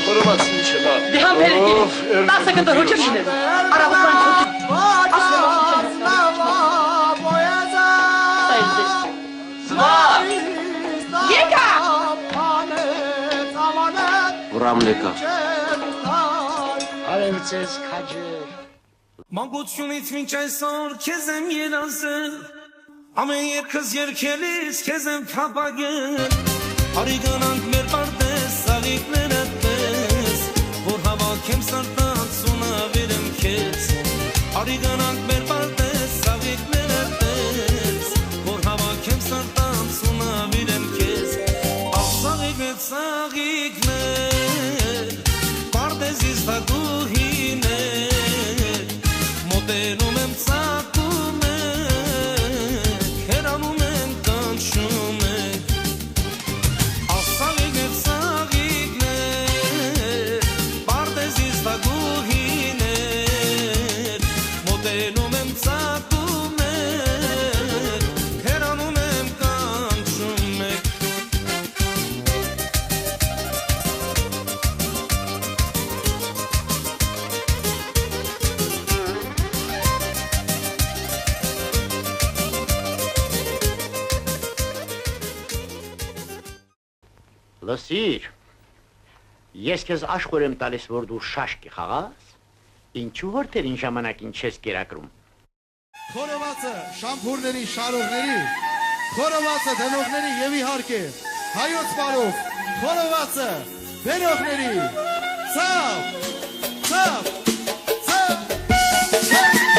Խորովածն ինչ է լավ։ Դե համբերեք, 10 կտոր հոչը շինել։ Արավության Եկա։ Վրամնեկա։ Արևցես քաջեր։ Մանկությունից մինչ այսօր քեզ եմ երազել, ամեն երկս երկելիս քեզ եմ թափագել, արի գնանք մեր պարտես, սաղիկները պես, որ հավաքեմ սրտանց ու նավիրեմ քեզ, արի գնանք մեր պարտես, սաղիկները պես, որ հավաքեմ սրտանց ու նավիրեմ քեզ, աղ սաղիկներ, սաղիկներ, պարտեզիս թագուհիներ, մոտենում եմ ծակում եք, հերանում եմ կանչում եք, ասաղիկներ, սաղիկներ, պարտեզիս թագուհիներ, մոտենում եմ ծակում եք, հերանում եմ կանչում եք, Լսիր, ես քեզ աշխուր եմ տալիս, որ դու շաշկի խաղաս, ինչու հորթերին ժամանակին չես կերակրում։ Խորովածը շամփուրների, շարողների, խորովածը դնողների եւ իհարկե հայոց բարով, խորովածը բերողների, ցավ, ցավ, ցավ, ցավ։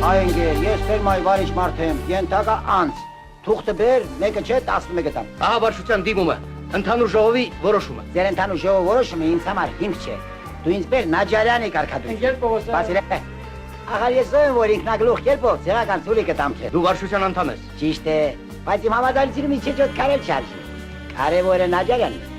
Այնգեր, ես ֆերմայի վարիչ մարդ եմ, ենթակա անց, թուղթը բեր, մեկը չէ, 11 տամ։ Ահա վարչության դիմումը, ընդհանուր ժողովի որոշումը։ Ձեր ընդհանուր ժողովի որոշումը ինձ համար հիմք չէ։ Դու ինձ բեր Նաջարյանի կարգադրություն։ Ընկեր Պողոսյան։ Բացի ախար ես ով եմ, որ ինքնագլուխ կերպով ձերական ցուլիկը տամ չէ։ Դու վարչության անդամ ես։ Ճիշտ է, բայց իմ համաձայնությունը մի չեջոտ կարել չարժի։ Կարևորը Նաջարյանն է։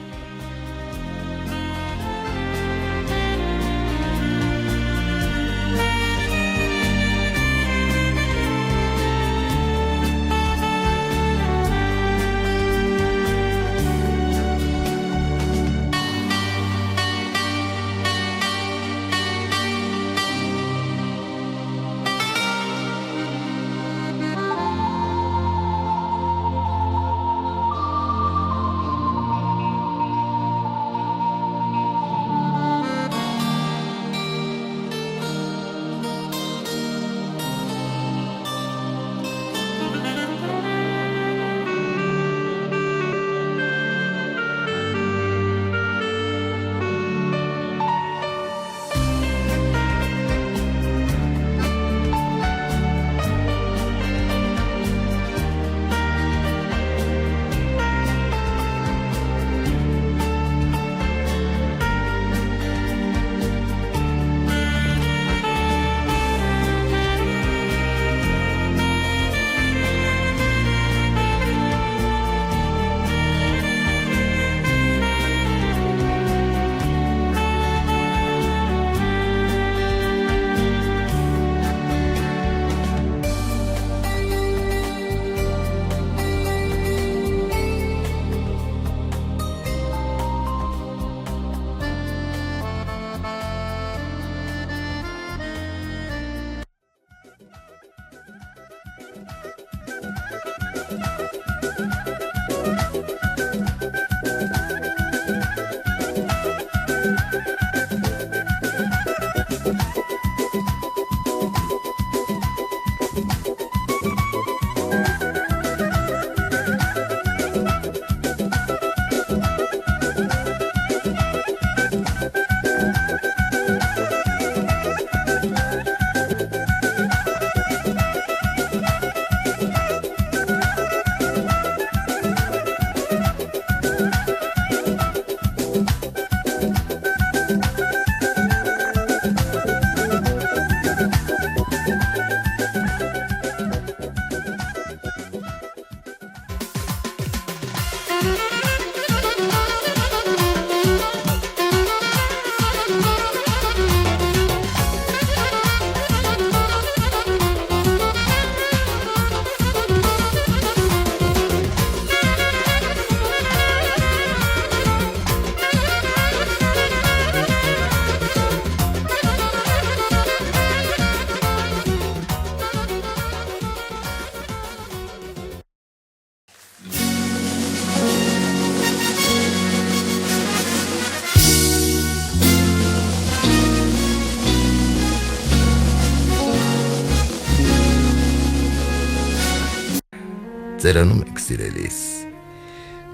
ծերանում եք սիրելիս։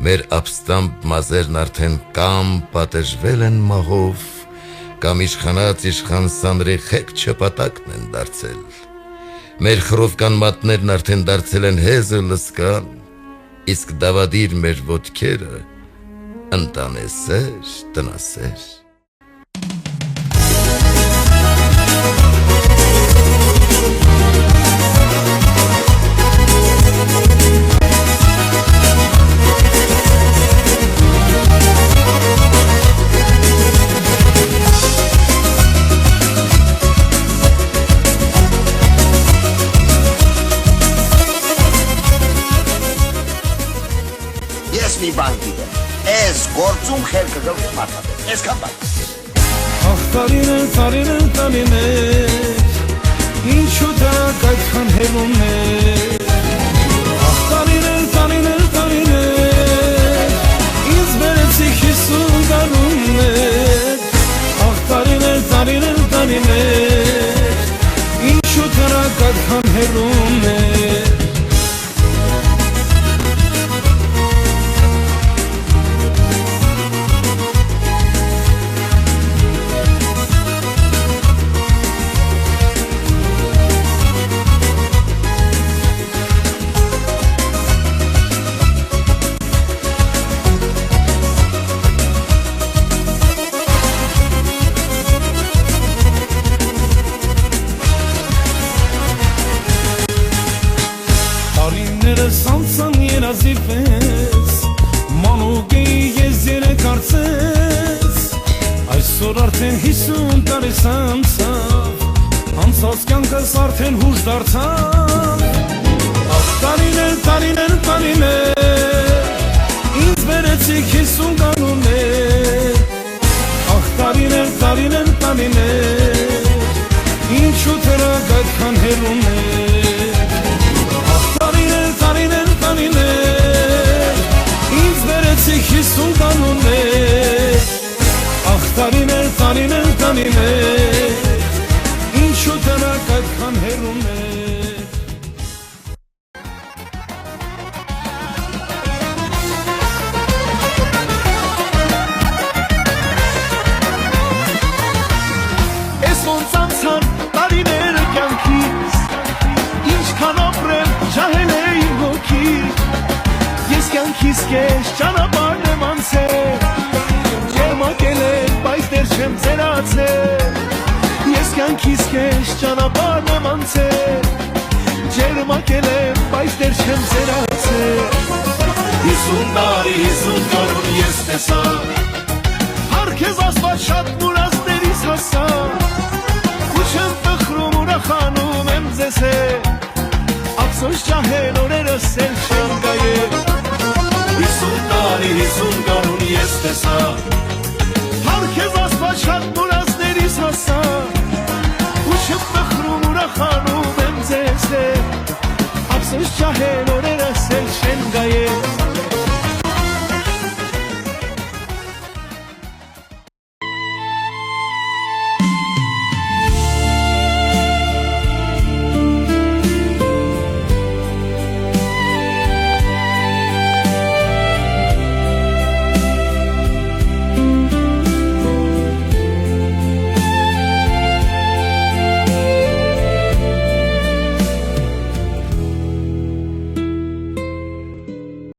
Մեր ապստամբ մազերն արդեն կամ պատժվել են մահով, կամ իշխանած իշխան սանրի խեք չպատակն են դարձել։ Մեր խռովկան մատներն արդեն դարձել են հեզը լսկան, իսկ դավադիր մեր ոտքերը ընտանեսեր, տնասեր։ Ես մի բան գիտեմ, ես գործում խելքը գլխի մարդատես, ես կան բան։ Ախ տարիներ, ինչու դակ այդքան հելուն էր։ Ախ տարիներ, ինձ բերեցիք 50 տարուներ։ Ախ տարիներ, ինչու դակ այդքան հելուն էր։ Սանցան երազիվեց, մանուկ էի ես երեկարծեց, այսօր արդեն 50 տարիս անցավ, անցած կյանքս արդեն հուշ դարձավ։ Ախ տարիներ, ինձ բերեցիք 50 կանուներ։ Ախ տարիներ, ինչու դրակ այդքան հեռուն էր։ Ինձ բերեցիք 50 կանուներ։ Ախ տարիներ, ինչու դրակ այդքան հեռուն էր։ Ես ոնց անցան տարիները կյանքից, ինչքան ապրեմ ջահել էի հոգի։ Ես կյանքիս կեզ ճանապարհն եմ անցել, ջերմակել եմ, բայց դեռ չեմ ծերացել։ Ես կյանքիս կեզ ճանապարհն եմ անցել, ջերմակել եմ, բայց դեռ չեմ ծերացել։ 50 տարի 50 տարում ես տեսա, հարգեզ Աստված շատ մուրացներից հասա, ու չեմ տխրում ուրախանում եմ ձեզ հետ, ափսոս ջահել օրերս էլ չեմ գայել։ 50 տարի 50 կանուն ես տեսա, հարգեզ Աստված շատ մուրացներից հասա, ու չեմ տխրում ուրախանում եմ ձեզ հետ, ափսոս ջահել